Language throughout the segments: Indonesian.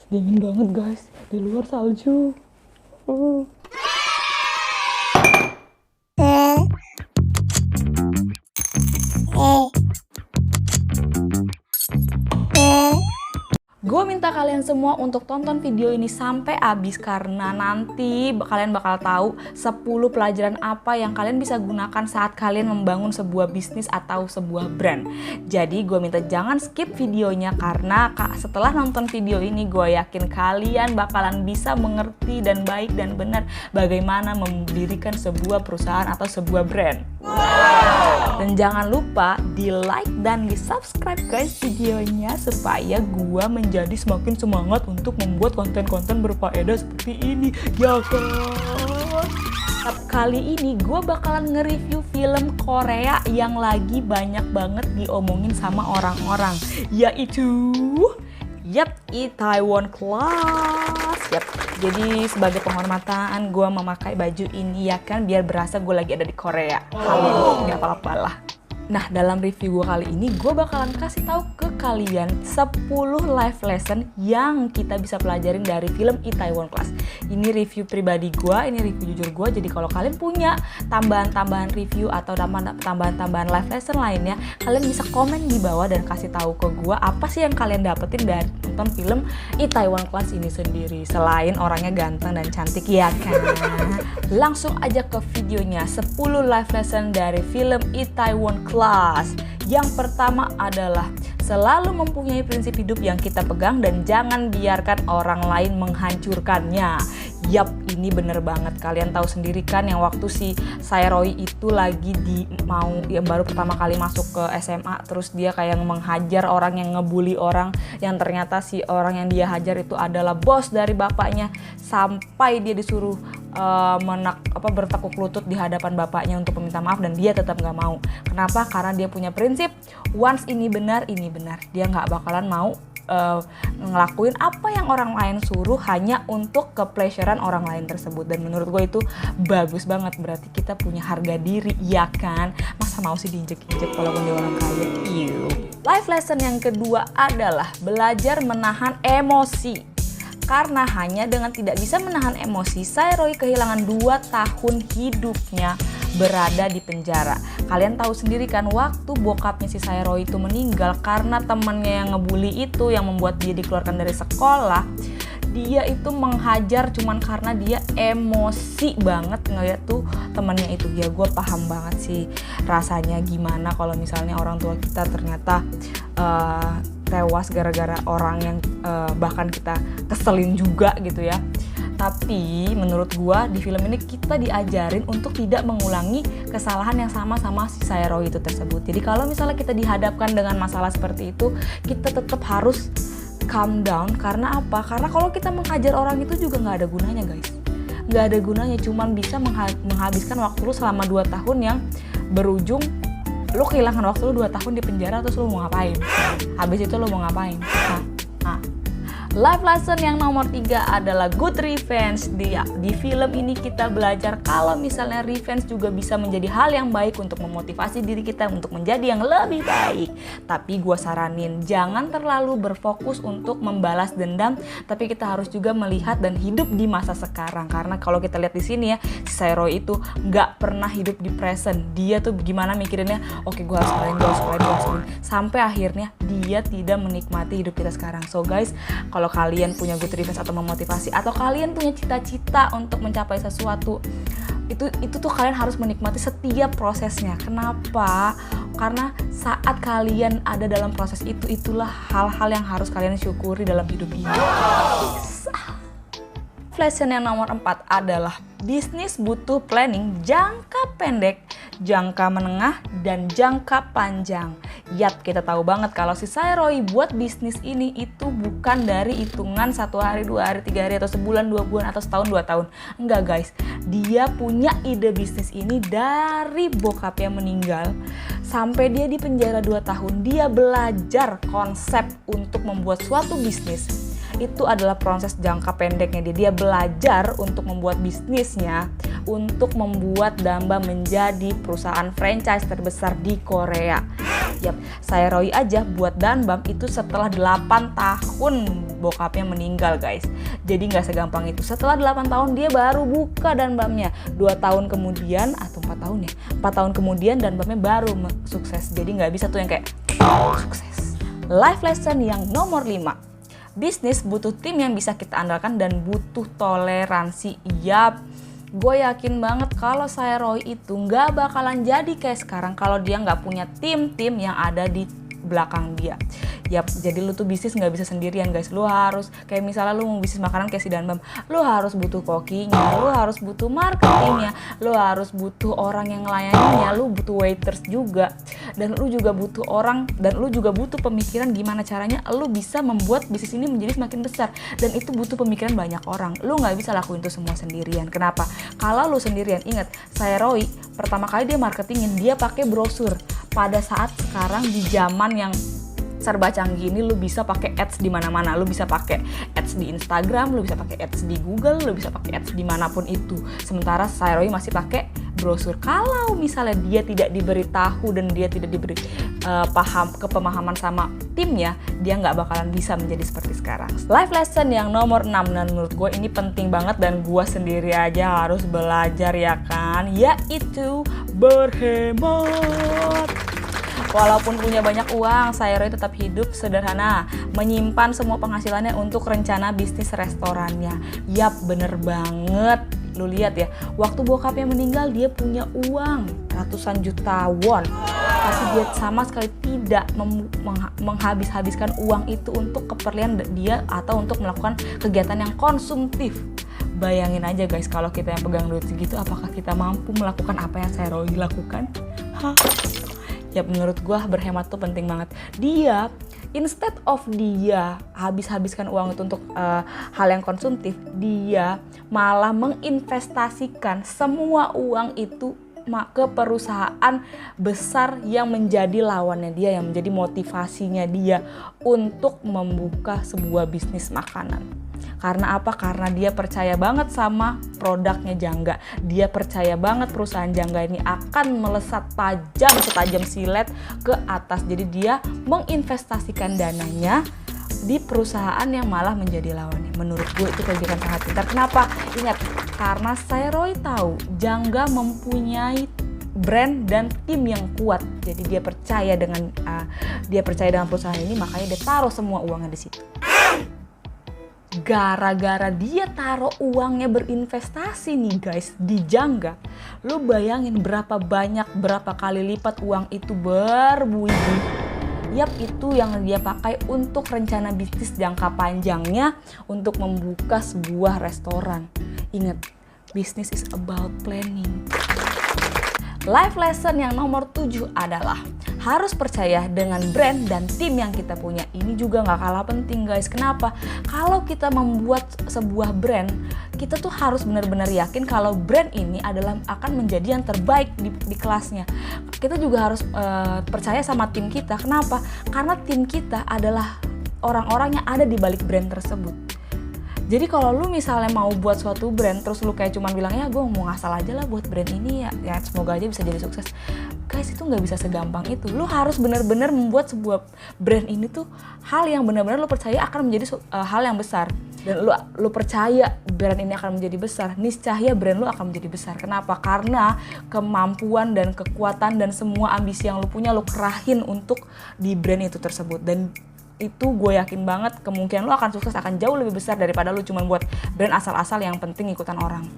Dingin banget guys, di luar salju. Gue minta kalian semua untuk tonton video ini sampai habis karena nanti kalian bakal tahu 10 pelajaran apa yang kalian bisa gunakan saat kalian membangun sebuah bisnis atau sebuah brand. Jadi gue minta jangan skip videonya karena setelah nonton video ini gue yakin kalian bakalan bisa mengerti dan baik dan benar bagaimana mendirikan sebuah perusahaan atau sebuah brand. Dan jangan lupa di like dan di subscribe guys videonya supaya gua menjadi semakin semangat untuk membuat konten-konten berfaedah seperti ini ya kan. Kali ini gua bakalan nge-review film Korea yang lagi banyak banget diomongin sama orang-orang, yaitu Itaewon Class. Jadi sebagai penghormatan gue memakai baju ini ya kan, biar berasa gue lagi ada di Korea. Nggak apa-apa lah. Nah, dalam review gue kali ini gue bakalan kasih tahu ke kalian 10 life lesson yang kita bisa pelajarin dari film Itaewon Class. Ini review pribadi gue, ini review jujur gue. Jadi kalau kalian punya tambahan-tambahan review atau tambahan-tambahan life lesson lainnya, kalian bisa komen di bawah dan kasih tahu ke gue apa sih yang kalian dapetin dari nonton film Itaewon Class ini sendiri. Selain orangnya ganteng dan cantik ya kan. Langsung aja ke videonya, 10 life lesson dari film Itaewon Class. Yang pertama adalah selalu mempunyai prinsip hidup yang kita pegang dan jangan biarkan orang lain menghancurkannya. Yap, ini bener banget. Kalian tahu sendiri kan yang waktu si Saeroy itu lagi yang baru pertama kali masuk ke SMA, terus dia kayak menghajar orang yang ngebully orang, yang ternyata si orang yang dia hajar itu adalah bos dari bapaknya, sampai dia disuruh bertekuk lutut di hadapan bapaknya untuk meminta maaf dan dia tetap nggak mau. Kenapa? Karena dia punya prinsip once ini benar, ini benar. Dia nggak bakalan mau ngelakuin apa yang orang lain suruh hanya untuk ke-pleasurean orang lain tersebut. Dan menurut gue itu bagus banget, berarti kita punya harga diri ya kan. Masa mau sih diinjek-injek walaupun dia orang kaya. Life lesson yang kedua adalah belajar menahan emosi. Karena hanya dengan tidak bisa menahan emosi, Saeroy kehilangan 2 tahun hidupnya berada di penjara. Kalian tahu sendiri kan waktu bokapnya si Saeroy itu meninggal karena temannya yang ngebully itu yang membuat dia dikeluarkan dari sekolah. Dia itu menghajar cuman karena dia emosi banget ngeliat tuh temannya itu. Ya gue paham banget sih rasanya gimana kalau misalnya orang tua kita ternyata tewas gara-gara orang yang bahkan kita keselin juga gitu ya. Tapi menurut gua di film ini kita diajarin untuk tidak mengulangi kesalahan yang sama si Saeroy itu tersebut. Jadi kalau misalnya kita dihadapkan dengan masalah seperti itu, kita tetap harus calm down. Karena apa? Karena kalau kita menghajar orang itu juga nggak ada gunanya guys. Nggak ada gunanya, cuman bisa menghabiskan waktu lu selama 2 tahun yang berujung lu kehilangan waktu lu 2 tahun di penjara. Terus lu mau ngapain? Habis itu lu mau ngapain? Life lesson yang nomor 3 adalah good revenge. Di film ini kita belajar kalau misalnya revenge juga bisa menjadi hal yang baik untuk memotivasi diri kita untuk menjadi yang lebih baik. Tapi gue saranin jangan terlalu berfokus untuk membalas dendam, tapi kita harus juga melihat dan hidup di masa sekarang. Karena kalau kita lihat di sini ya, si Saeroy itu nggak pernah hidup di present. Dia tuh gimana mikirinnya, oke gue harus kalian, sampai akhirnya dia tidak menikmati hidup kita sekarang. So guys, kalau kalian punya good revenge atau memotivasi, atau kalian punya cita-cita untuk mencapai sesuatu, itu tuh kalian harus menikmati setiap prosesnya. Kenapa? Karena saat kalian ada dalam proses itu, itulah hal-hal yang harus kalian syukuri dalam hidup ini. Lesson yang nomor 4 adalah bisnis butuh planning jangka pendek, jangka menengah, dan jangka panjang. Yap, kita tahu banget kalau si Saeroy buat bisnis ini itu bukan dari hitungan 1 hari, 2 hari, 3 hari, atau sebulan, 2 bulan, atau setahun, 2 tahun. Enggak guys, dia punya ide bisnis ini dari bokapnya meninggal sampai dia di penjara 2 tahun. Dia belajar konsep untuk membuat suatu bisnis. Itu adalah proses jangka pendeknya dia belajar untuk membuat bisnisnya, untuk membuat Damba menjadi perusahaan franchise terbesar di Korea. Yap, saya Roy aja buat Danbam itu setelah 8 tahun bokapnya meninggal guys. Jadi nggak segampang itu. Setelah 8 tahun dia baru buka Danbamnya. 2 tahun kemudian atau 4 tahun ya. 4 tahun kemudian Danbamnya baru sukses. Jadi nggak bisa tuh yang kayak sukses. Life lesson yang nomor 5. Bisnis butuh tim yang bisa kita andalkan dan butuh toleransi. Yap, gue yakin banget kalau saya Roy itu nggak bakalan jadi kayak sekarang kalau dia nggak punya tim-tim yang ada di belakang dia. Yap, jadi lu tuh bisnis nggak bisa sendirian guys. Lu harus kayak misalnya lu mau bisnis makanan kayak si Danbam, lu harus butuh kokinya, lu harus butuh marketingnya, lu harus butuh orang yang ngelayaninnya, lu butuh waiters juga, dan lu juga butuh orang, dan lu juga butuh pemikiran gimana caranya lu bisa membuat bisnis ini menjadi semakin besar, dan itu butuh pemikiran banyak orang. Lu nggak bisa lakuin itu semua sendirian. Kenapa? Kalau lu sendirian, ingat, saya Roy pertama kali dia marketingin, dia pakai brosur. Pada saat sekarang di zaman yang serba canggih ini, lu bisa pakai ads di mana-mana. Lu bisa pakai ads di Instagram, lu bisa pakai ads di Google, lu bisa pakai ads dimanapun itu. Sementara saya Roy masih pakai brosur. Kalau misalnya dia tidak diberitahu dan dia tidak diberi kepemahaman sama timnya, dia nggak bakalan bisa menjadi seperti sekarang. Life lesson yang nomor 6, dan menurut gue ini penting banget dan gue sendiri aja harus belajar ya kan, yaitu berhemat. Walaupun punya banyak uang, saya Roy tetap hidup sederhana, menyimpan semua penghasilannya untuk rencana bisnis restorannya. Yap, bener banget. Lu lihat ya, waktu bokapnya meninggal dia punya uang ratusan juta won, tapi dia sama sekali tidak menghabis-habiskan uang itu untuk keperluan dia atau untuk melakukan kegiatan yang konsumtif. Bayangin aja guys, kalau kita yang pegang duit segitu, apakah kita mampu melakukan apa yang saya Roy lakukan? Ya, menurut gue berhemat tuh penting banget. Dia instead of dia habis-habiskan uang itu untuk hal yang konsumtif, dia malah menginvestasikan semua uang itu ke perusahaan besar yang menjadi lawannya dia, yang menjadi motivasinya dia untuk membuka sebuah bisnis makanan. Karena apa? Karena dia percaya banget sama produknya Jangga. Dia percaya banget perusahaan Jangga ini akan melesat tajam setajam silet ke atas. Jadi dia menginvestasikan dananya di perusahaan yang malah menjadi lawannya. Menurut gue itu kebijakan sangat pintar. Kenapa? Ingat, karena saya Roy tahu Jangga mempunyai brand dan tim yang kuat. Jadi dia percaya dengan perusahaan ini, makanya dia taruh semua uangnya di situ. Gara-gara dia taruh uangnya berinvestasi nih guys di Jangga, lu bayangin berapa kali lipat uang itu berbuih-buih. Yap, itu yang dia pakai untuk rencana bisnis jangka panjangnya untuk membuka sebuah restoran. Ingat, business is about planning. Life lesson yang nomor 7 adalah harus percaya dengan brand dan tim yang kita punya. Ini juga gak kalah penting guys. Kenapa? Kalau kita membuat sebuah brand, kita tuh harus benar-benar yakin kalau brand ini akan menjadi yang terbaik di kelasnya. Kita juga harus percaya sama tim kita. Kenapa? Karena tim kita adalah orang-orang yang ada di balik brand tersebut. Jadi kalau lu misalnya mau buat suatu brand, terus lu kayak cuman bilang, ya gue mau ngasal aja lah buat brand ini ya semoga aja bisa jadi sukses. Guys, itu gak bisa segampang itu. Lu harus benar-benar membuat sebuah brand ini tuh hal yang benar-benar lu percaya akan menjadi hal yang besar. Dan lu percaya brand ini akan menjadi besar, niscaya brand lu akan menjadi besar. Kenapa? Karena kemampuan dan kekuatan dan semua ambisi yang lu punya lu kerahin untuk di brand itu tersebut. Dan itu gue yakin banget kemungkinan lo akan sukses akan jauh lebih besar daripada lo cuma buat brand asal-asal yang penting ikutan orang.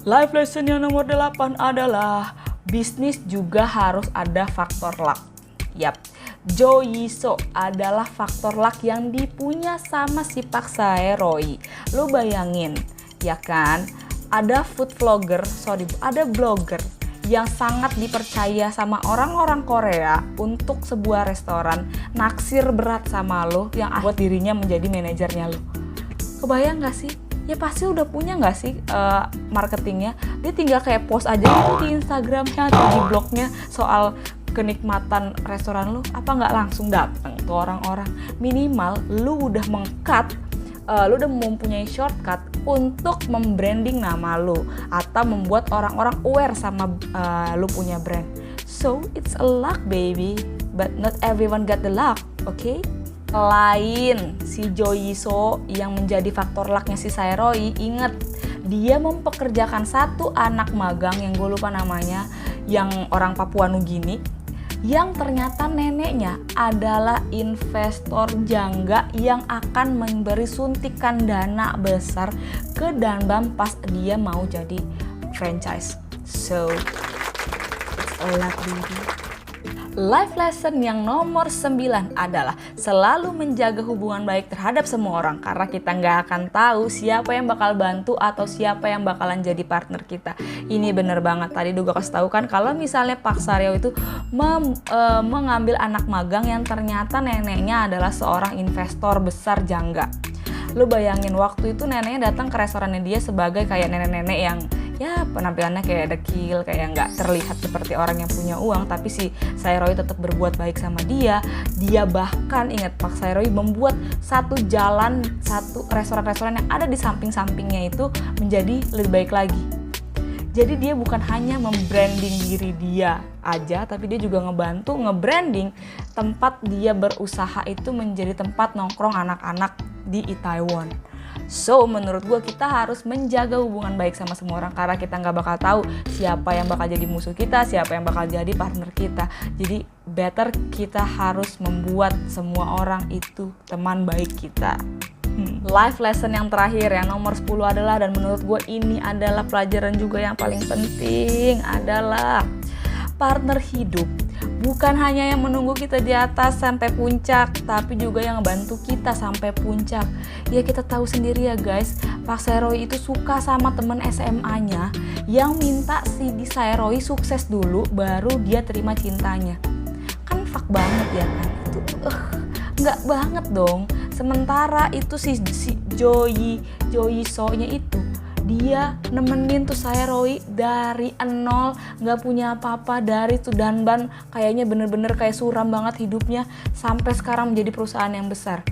Life lesson yang nomor 8 adalah bisnis juga harus ada faktor luck. Yap, Jo Yiso adalah faktor luck yang dipunya sama si Pak Sae Roy. Lo bayangin, ya kan, ada ada blogger yang sangat dipercaya sama orang-orang Korea untuk sebuah restoran, naksir berat sama lo yang buat dirinya menjadi manajernya lo. Kebayang gak sih? Ya pasti udah punya gak sih marketingnya? Dia tinggal kayak post aja gitu di Instagramnya atau di blognya soal kenikmatan restoran lo. Apa gak langsung datang tuh orang-orang? Minimal lu udah lu udah mempunyai shortcut untuk membranding nama lu atau membuat orang-orang aware sama lu punya brand. So it's a luck baby. but not everyone got the luck, okay? Selain si Jo Yi-so yang menjadi faktor lucknya si Sae-roy, inget dia mempekerjakan satu anak magang yang gue lupa namanya, yang orang Papua Nugini, yang ternyata neneknya adalah investor jangga yang akan memberi suntikan dana besar ke Danbam pas dia mau jadi franchise. So, it's a lot, baby. Life lesson yang nomor 9 adalah selalu menjaga hubungan baik terhadap semua orang, karena kita nggak akan tahu siapa yang bakal bantu atau siapa yang bakalan jadi partner kita. Ini bener banget, tadi juga kasih tahu kan kalau misalnya Pak Saryo itu mengambil anak magang yang ternyata neneknya adalah seorang investor besar jangga. Lu bayangin waktu itu neneknya datang ke restorannya dia sebagai kayak nenek-nenek yang ya penampilannya kayak dekil, kayak nggak terlihat seperti orang yang punya uang, tapi si Sae-roy tetap berbuat baik sama dia. Dia bahkan ingat Pak Sae-roy membuat satu restoran-restoran yang ada di samping-sampingnya itu menjadi lebih baik lagi. Jadi dia bukan hanya membranding diri dia aja, tapi dia juga ngebantu ngebranding tempat dia berusaha itu menjadi tempat nongkrong anak-anak di Itaewon. So, menurut gue kita harus menjaga hubungan baik sama semua orang, karena kita nggak bakal tahu siapa yang bakal jadi musuh kita, siapa yang bakal jadi partner kita. Jadi better kita harus membuat semua orang itu teman baik kita. Life lesson yang terakhir yang nomor 10 adalah, dan menurut gue ini adalah pelajaran juga yang paling penting, adalah partner hidup bukan hanya yang menunggu kita di atas sampai puncak, tapi juga yang ngebantu kita sampai puncak. Ya kita tahu sendiri ya guys, Pak Sae-roy itu suka sama temen SMA-nya yang minta si Sae-roy sukses dulu baru dia terima cintanya. Kan fuck banget ya kan, itu nggak banget dong. Sementara itu si Jo Yi-so-nya itu dia nemenin tuh Sae-roy dari nol, nggak punya apa-apa, dari tuh Danbam kayaknya bener-bener kayak suram banget hidupnya, sampai sekarang menjadi perusahaan yang besar.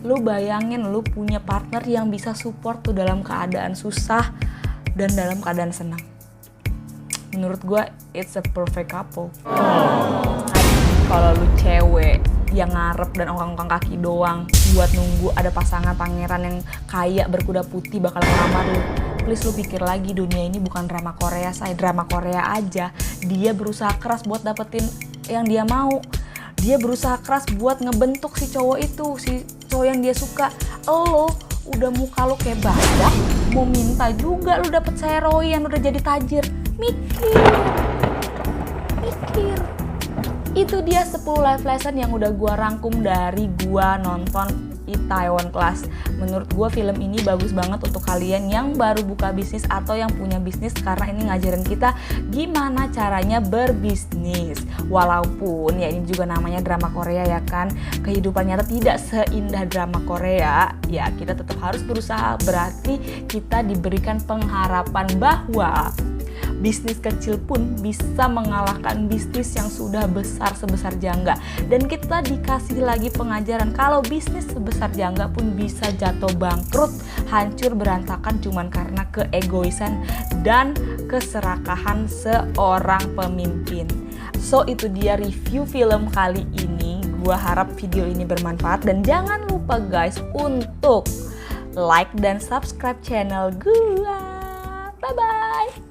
Lu bayangin lu punya partner yang bisa support tuh dalam keadaan susah dan dalam keadaan senang. Menurut gue it's a perfect couple. Kalau lu cewek yang ngarep dan ongkang-ongkang kaki doang buat nunggu ada pasangan pangeran yang kaya berkuda putih bakal ngelamar lu, please lu pikir lagi, dunia ini bukan drama Korea, saya drama Korea aja. Dia berusaha keras buat dapetin yang dia mau. Dia berusaha keras buat ngebentuk si cowok itu, si cowok yang dia suka. Lo udah muka lo kayak badak, mau minta juga lu dapet Sae-roy yang udah jadi tajir. Mikir. Itu dia 10 life lesson yang udah gua rangkum dari gua nonton Itaewon Class. Menurut gue film ini bagus banget untuk kalian yang baru buka bisnis atau yang punya bisnis, karena ini ngajarin kita gimana caranya berbisnis. Walaupun ya ini juga namanya drama Korea ya kan, kehidupan nyata tidak seindah drama Korea. Ya kita tetap harus berusaha, berarti kita diberikan pengharapan bahwa bisnis kecil pun bisa mengalahkan bisnis yang sudah besar sebesar Jangga. Dan kita dikasih lagi pengajaran kalau bisnis sebesar Jangga pun bisa jatuh bangkrut, hancur berantakan cuman karena keegoisan dan keserakahan seorang pemimpin. So itu dia review film kali ini. Gua harap video ini bermanfaat dan jangan lupa guys untuk like dan subscribe channel gua. Bye bye.